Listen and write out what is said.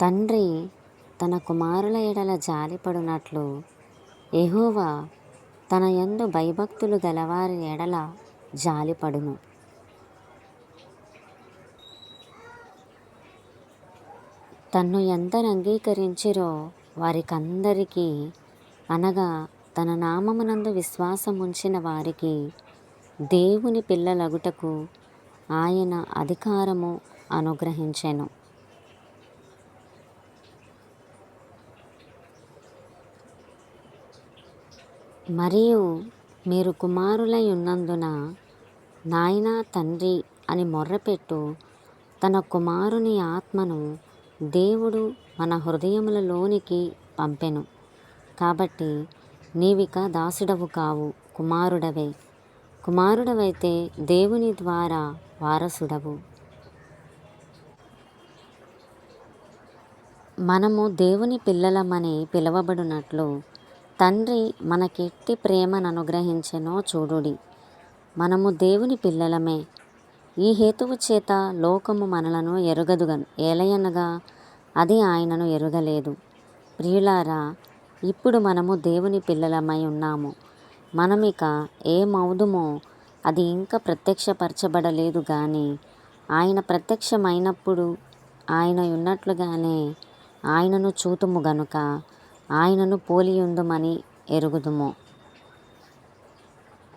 తండ్రి తన కుమారుల ఎడల జాలిపడునట్లు యెహోవా తన యందు భయభక్తులు గలవారి ఎడల జాలిపడును. తన్ను ఎందరు అంగీకరించిరో వారికందరికీ, అనగా తన నామమునందు విశ్వాసముంచిన వారికి దేవుని పిల్లలగుటకు ఆయన అధికారము అనుగ్రహించెను. మరియు మీరు కుమారులై ఉన్నందున నాయనా తండ్రి అని మొర్రపెట్టు తన కుమారుని ఆత్మను దేవుడు మన హృదయములలోనికి పంపెను. కాబట్టి నీవిక దాసుడవు కావు, కుమారుడవే. కుమారుడవైతే దేవుని ద్వారా వారసుడవు. మనము దేవుని పిల్లలమని పిలువబడినట్లు తండ్రి మనకెట్టి ప్రేమననుగ్రహించెనో చూడుడి. మనము దేవుని పిల్లలమే. ఈ హేతువు చేత లోకము మనలను ఎరుగదు, ఏలయనగా అది ఆయనను ఎరుగలేదు. ప్రియులారా, ఇప్పుడు మనము దేవుని పిల్లలమై ఉన్నాము. మనమిక ఏమవుదుమో అది ఇంకా ప్రత్యక్షపరచబడలేదు గాని ఆయన ప్రత్యక్షమైనప్పుడు ఆయన ఉన్నట్లుగానే ఆయనను చూతుము గనుక ఆయనను పోలియుందుమని ఎరుగుదుము.